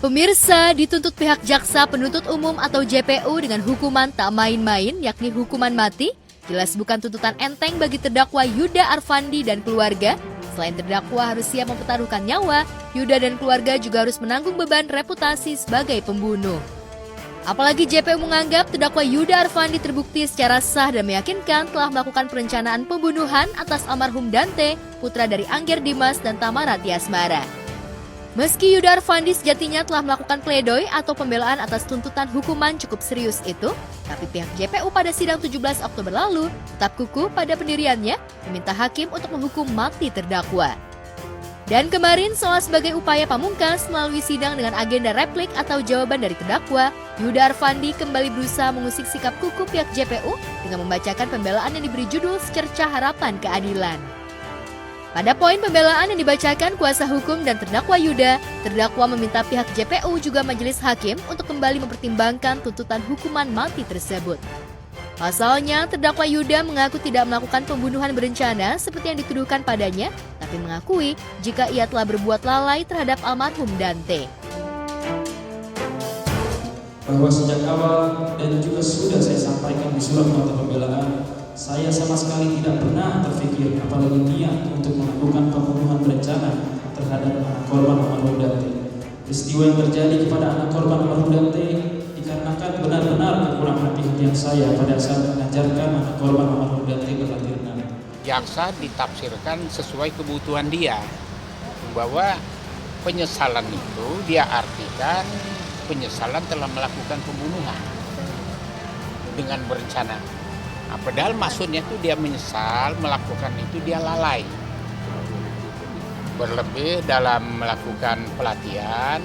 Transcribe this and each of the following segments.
Pemirsa, dituntut pihak jaksa penuntut umum atau JPU dengan hukuman tak main-main, yakni hukuman mati. Jelas bukan tuntutan enteng bagi terdakwa Yuda Arfandi dan keluarga. Selain terdakwa harus siap mempertaruhkan nyawa, Yuda dan keluarga juga harus menanggung beban reputasi sebagai pembunuh. Apalagi JPU menganggap terdakwa Yuda Arfandi terbukti secara sah dan meyakinkan telah melakukan perencanaan pembunuhan atas almarhum Dante, putra dari Angger Dimas dan Tamara Tiasmara. Meski Yuda Arfandi sejatinya telah melakukan pledoi atau pembelaan atas tuntutan hukuman cukup serius itu, tapi pihak JPU pada sidang 17 Oktober lalu tetap kukuh pada pendiriannya meminta hakim untuk menghukum mati terdakwa. Dan kemarin seolah sebagai upaya pamungkas melalui sidang dengan agenda replik atau jawaban dari terdakwa, Yuda Arfandi kembali berusaha mengusik sikap kukuh pihak JPU dengan membacakan pembelaan yang diberi judul Secercah Harapan Keadilan. Pada poin pembelaan yang dibacakan kuasa hukum dan terdakwa Yuda, terdakwa meminta pihak JPU juga majelis hakim untuk kembali mempertimbangkan tuntutan hukuman mati tersebut. Pasalnya, terdakwa Yuda mengaku tidak melakukan pembunuhan berencana seperti yang dituduhkan padanya, tapi mengakui jika ia telah berbuat lalai terhadap almarhum Dante. Bahwa sejak awal dan juga sudah saya sampaikan di surat nota pembelaan, saya sama sekali tidak pernah terpikir apalagi niat untuk melakukan pembunuhan berencana terhadap anak korban almarhum Dante. Peristiwa yang terjadi kepada anak korban almarhum Dante dikarenakan benar-benar kekurangan hati-hatian saya pada saat mengajarkan anak korban almarhum Dante berlatih renang. Jaksa ditafsirkan sesuai kebutuhan dia, bahwa penyesalan itu dia artikan penyesalan telah melakukan pembunuhan dengan berencana. Nah, padahal maksudnya itu dia menyesal melakukan itu, dia lalai. Berlebih dalam melakukan pelatihan,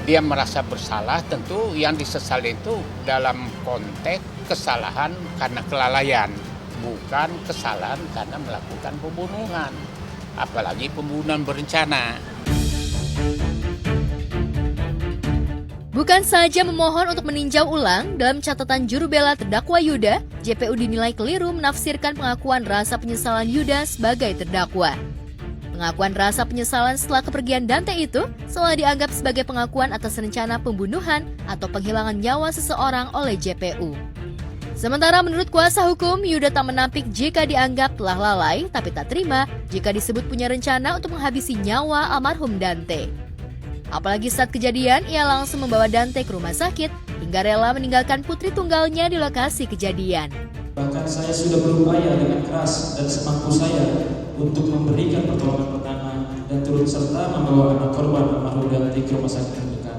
dia merasa bersalah, tentu yang disesali itu dalam konteks kesalahan karena kelalaian, bukan kesalahan karena melakukan pembunuhan, apalagi pembunuhan berencana. Bukan saja memohon untuk meninjau ulang, dalam catatan juru bela terdakwa Yuda, JPU dinilai keliru menafsirkan pengakuan rasa penyesalan Yuda sebagai terdakwa. Pengakuan rasa penyesalan setelah kepergian Dante itu seolah dianggap sebagai pengakuan atas rencana pembunuhan atau penghilangan nyawa seseorang oleh JPU. Sementara menurut kuasa hukum, Yuda tak menampik jika dianggap telah lalai, tapi tak terima jika disebut punya rencana untuk menghabisi nyawa almarhum Dante. Apalagi saat kejadian, ia langsung membawa Dante ke rumah sakit hingga rela meninggalkan putri tunggalnya di lokasi kejadian. Bahkan saya sudah berupaya dengan keras dan semampu saya untuk memberikan pertolongan pertama dan turut serta membawa anak korban almarhum Dante ke rumah sakit terdekat.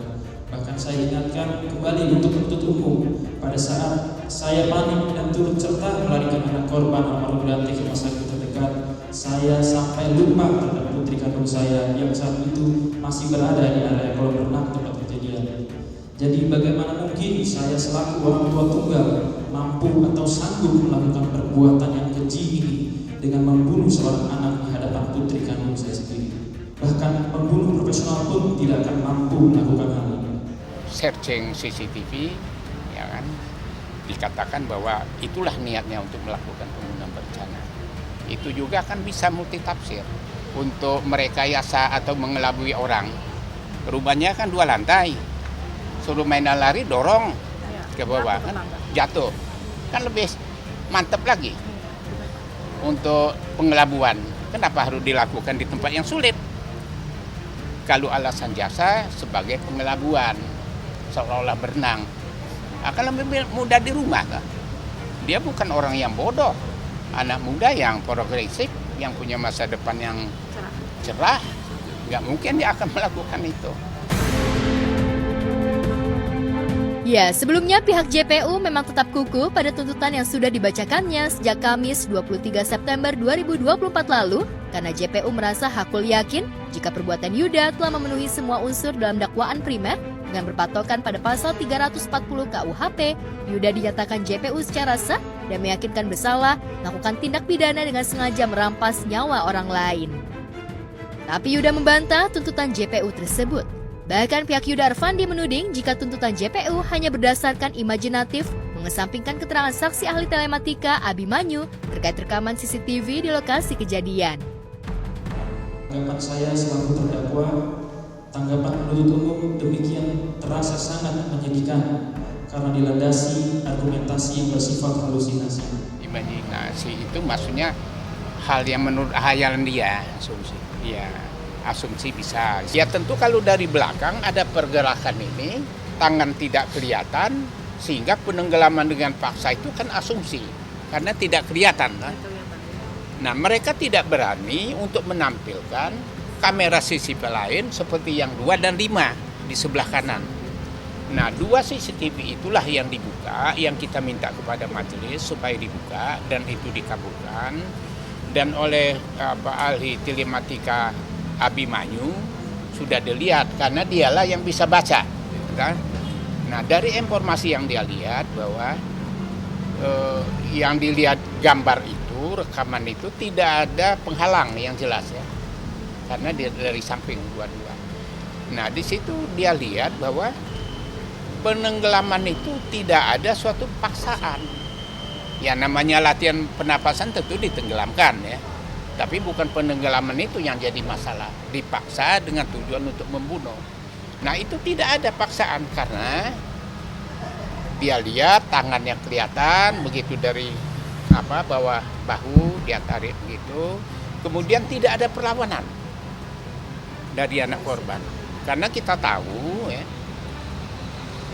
Bahkan saya ingatkan kembali untuk penuntut umum pada saat saya panik dan turut serta melarikan anak korban almarhum Dante ke rumah sakit terdekat. Saya sampai lupa terhadap putri kandung saya yang saat itu masih berada di area kolam renang tempat kejadian. Jadi bagaimana mungkin saya selaku orang tua tunggal mampu atau sanggup melakukan perbuatan yang keji ini dengan membunuh seorang anak di hadapan putri kandung saya sendiri. Bahkan pembunuh profesional pun tidak akan mampu melakukan hal ini. Searching CCTV, ya kan, dikatakan bahwa itulah niatnya untuk melakukan pembunuhan berencana. Itu juga kan bisa multitafsir untuk merekayasa atau mengelabui orang. Rumahnya kan 2 lantai, suruh mainan lari dorong ke bawah kan jatuh, kan lebih mantap lagi untuk pengelabuan. Kenapa harus dilakukan di tempat yang sulit? Kalau alasan jaksa sebagai pengelabuan, seolah-olah berenang, akan lebih mudah di rumah kan? Dia bukan orang yang bodoh, anak muda yang progresif, yang punya masa depan yang cerah, nggak mungkin dia akan melakukan itu. Ya, sebelumnya pihak JPU memang tetap kukuh pada tuntutan yang sudah dibacakannya sejak Kamis 23 September 2024 lalu, karena JPU merasa hakul yakin jika perbuatan Yuda telah memenuhi semua unsur dalam dakwaan primer. Dengan berpatokan pada pasal 340 KUHP, Yuda dinyatakan JPU secara sah dan meyakinkan bersalah melakukan tindak pidana dengan sengaja merampas nyawa orang lain. Tapi Yuda membantah tuntutan JPU tersebut. Bahkan pihak Yuda Arfandi menuding jika tuntutan JPU hanya berdasarkan imajinatif, mengesampingkan keterangan saksi ahli telematika Abimanyu terkait rekaman CCTV di lokasi kejadian. Anggapan saya selaku terdakwa Tanggapan penuntut umum demikian terasa sangat menyedihkan karena dilandasi argumentasi yang bersifat halusinasi. Imajinasi itu maksudnya hal yang menurut hayalan dia, asumsi. Ya, asumsi bisa. Ya tentu kalau dari belakang ada pergerakan ini, tangan tidak kelihatan, sehingga penenggelaman dengan paksa itu kan asumsi, karena tidak kelihatan. Kan? Nah, mereka tidak berani untuk menampilkan kamera CCTV lain seperti yang 2 dan 5 di sebelah kanan. Nah, 2 CCTV itulah yang dibuka, yang kita minta kepada majelis supaya dibuka dan itu dikabulkan. Dan oleh ahli telematika Abimanyu sudah dilihat karena dialah yang bisa baca. Kan? Nah, dari informasi yang dia lihat bahwa yang dilihat gambar itu, rekaman itu tidak ada penghalang yang jelas ya. Karena dia dari samping dua-dua. Nah, di situ dia lihat bahwa penenggelaman itu tidak ada suatu paksaan. Ya namanya latihan pernapasan tentu ditenggelamkan ya. Tapi bukan penenggelaman itu yang jadi masalah. Dipaksa dengan tujuan untuk membunuh. Nah, itu tidak ada paksaan karena dia lihat tangannya kelihatan begitu dari bawah bahu dia tarik begitu. Kemudian tidak ada perlawanan dari anak korban. Karena kita tahu ya,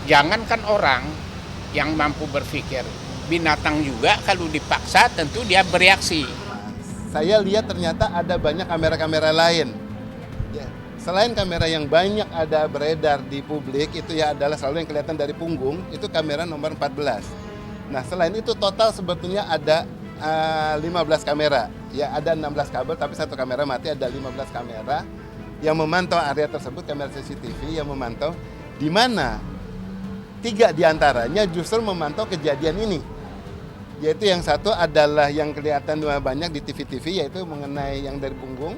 jangankan orang yang mampu berpikir, binatang juga kalau dipaksa tentu dia bereaksi. Saya lihat ternyata ada banyak kamera-kamera lain. Ya. Selain kamera yang banyak ada beredar di publik, itu ya adalah selalu yang kelihatan dari punggung, itu kamera nomor 14. Nah, selain itu total sebetulnya ada 15 kamera. Ya, ada 16 kabel tapi satu kamera mati, ada 15 kamera yang memantau area tersebut, kamera CCTV yang memantau, di mana 3 diantaranya justru memantau kejadian ini. Yaitu yang satu adalah yang kelihatan banyak di TV-TV, yaitu mengenai yang dari punggung.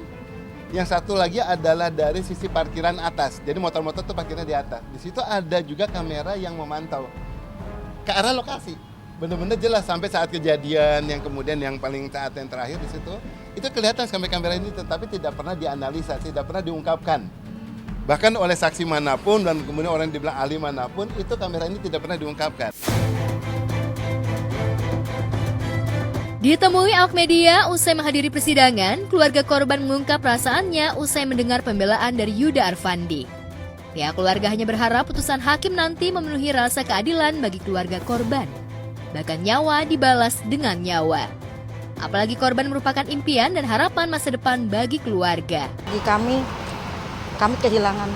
Yang satu lagi adalah dari sisi parkiran atas. Jadi motor-motor itu parkirnya di atas. Di situ ada juga kamera yang memantau ke arah lokasi. Benar-benar jelas sampai saat kejadian yang kemudian yang paling saat yang terakhir di situ. Itu kelihatan kamera ini tetapi tidak pernah dianalisa, tidak pernah diungkapkan. Bahkan oleh saksi manapun dan kemudian orang yang dibilang ahli manapun, itu kamera ini tidak pernah diungkapkan. Ditemui awak media usai menghadiri persidangan, keluarga korban mengungkap perasaannya usai mendengar pembelaan dari Yuda Arfandi. Pihak keluarga hanya berharap putusan hakim nanti memenuhi rasa keadilan bagi keluarga korban. Bahkan nyawa dibalas dengan nyawa. Apalagi korban merupakan impian dan harapan masa depan bagi keluarga. Di kami kehilangan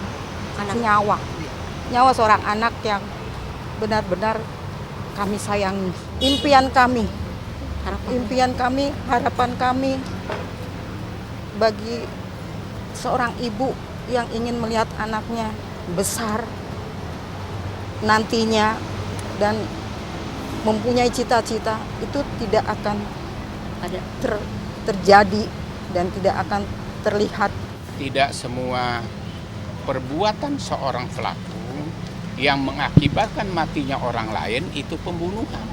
nyawa seorang anak yang benar-benar kami sayangi. Impian kami, harapan kami bagi seorang ibu yang ingin melihat anaknya besar nantinya dan mempunyai cita-cita, itu tidak akan terjadi dan tidak akan terlihat. Tidak semua perbuatan seorang pelaku yang mengakibatkan matinya orang lain itu pembunuhan.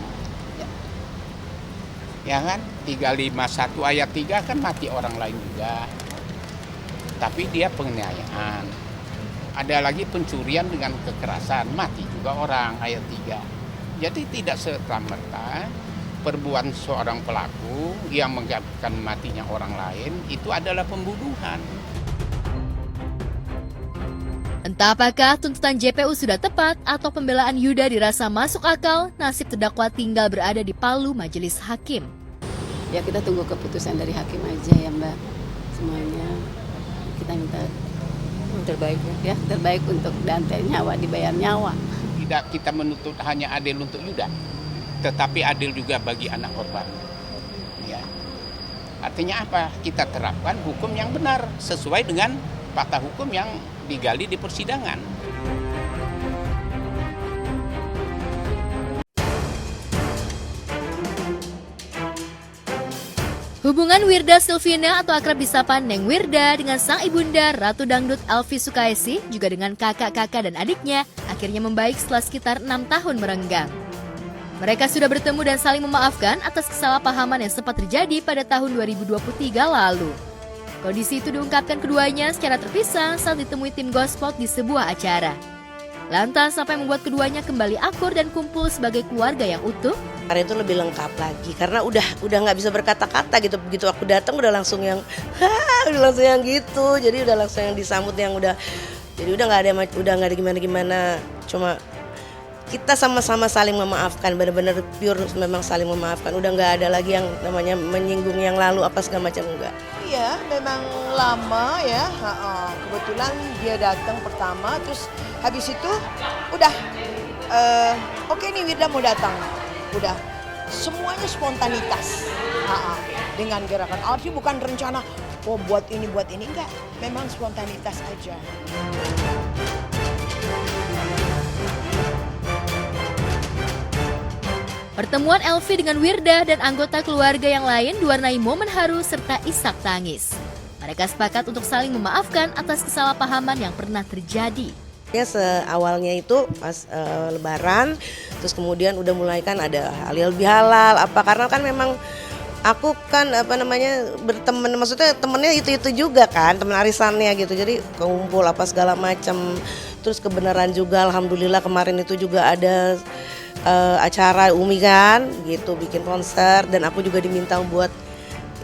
Ya kan? 351 ayat 3 kan mati orang lain juga. Tapi dia penganiayaan. Ada lagi pencurian dengan kekerasan, mati juga orang ayat 3. Jadi tidak serta-merta perbuatan seorang pelaku yang mengakibatkan matinya orang lain itu adalah pembunuhan. Entah apakah tuntutan JPU sudah tepat atau pembelaan Yuda dirasa masuk akal, nasib terdakwa tinggal berada di palu majelis hakim. Ya kita tunggu keputusan dari hakim aja ya Mbak. Semuanya kita minta terbaik ya, terbaik untuk Dante, nyawa dibayar nyawa. Tidak kita menuntut hanya adil untuk Yuda, tetapi adil juga bagi anak korban. Ya. Artinya apa? Kita terapkan hukum yang benar sesuai dengan fakta hukum yang digali di persidangan. Hubungan Wirda Silvina atau akrab disapa Neng Wirda dengan sang ibunda Ratu Dangdut Elvi Sukaisi juga dengan kakak-kakak dan adiknya akhirnya membaik setelah sekitar 6 tahun merenggang. Mereka sudah bertemu dan saling memaafkan atas kesalahpahaman yang sempat terjadi pada tahun 2023 lalu. Kondisi itu diungkapkan keduanya secara terpisah saat ditemui tim Gosport di sebuah acara. Lantas, apa yang membuat keduanya kembali akur dan kumpul sebagai keluarga yang utuh? Karena itu lebih lengkap lagi, karena udah nggak bisa berkata-kata gitu. Begitu aku datang udah langsung yang, udah langsung yang gitu. Jadi udah langsung yang disambut yang udah, jadi udah nggak ada gimana-gimana. Cuma kita sama-sama saling memaafkan, benar-benar pure memang saling memaafkan. Udah nggak ada lagi yang namanya menyinggung yang lalu apa segala macam, enggak. Iya, memang lama ya. Kebetulan dia datang pertama, terus habis itu udah oke nih Wirda mau datang. Udah semuanya spontanitas. Dengan gerakan arti bukan rencana buat ini enggak. Memang spontanitas aja. Pertemuan Elvi dengan Wirda dan anggota keluarga yang lain diwarnai momen haru serta isak tangis. Mereka sepakat untuk saling memaafkan atas kesalahpahaman yang pernah terjadi. Ya seawalnya itu pas Lebaran, terus kemudian udah mulai kan ada halal bihalal apa karena kan memang aku kan berteman, maksudnya temennya itu juga kan, teman arisannya gitu, jadi kumpul apa segala macam. Terus kebenaran juga, alhamdulillah kemarin itu juga ada acara Umi kan, gitu bikin konser dan aku juga diminta buat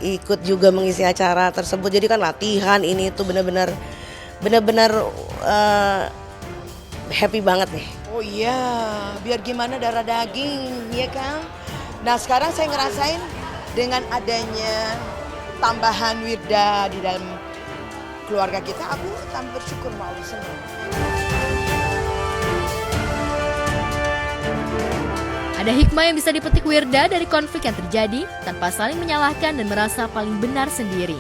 ikut juga mengisi acara tersebut. Jadi kan latihan ini itu benar-benar happy banget nih. Oh iya, biar gimana darah daging, ya kan? Nah sekarang saya ngerasain dengan adanya tambahan Wirda di dalam keluarga kita, aku tambah bersyukur, Allah senang. Ada hikmah yang bisa dipetik Wirda dari konflik yang terjadi tanpa saling menyalahkan dan merasa paling benar sendiri.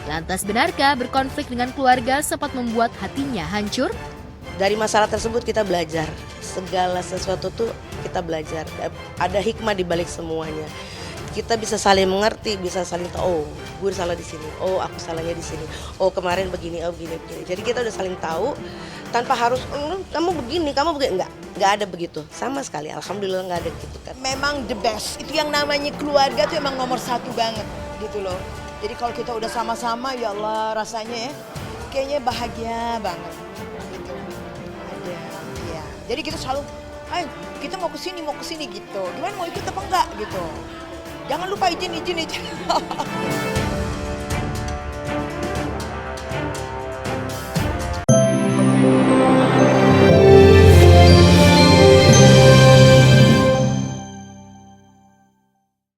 Lantas benarkah berkonflik dengan keluarga sempat membuat hatinya hancur? Dari masalah tersebut kita belajar, segala sesuatu tuh kita belajar. Ada hikmah di balik semuanya. Kita bisa saling mengerti, bisa saling tahu, oh gue salah di sini, oh aku salahnya di sini, oh kemarin begini, oh begini. Jadi kita udah saling tahu tanpa harus kamu begini, nggak ada begitu sama sekali. Alhamdulillah nggak ada gitu kan. Memang the best, itu yang namanya keluarga tuh emang nomor satu banget gitu loh. Jadi kalau kita udah sama-sama, ya Allah rasanya ya kayaknya bahagia banget gitu. Ada, ya. Jadi kita selalu, ayo kita mau kesini gitu. Gimana mau ikut apa enggak gitu. Jangan lupa izin.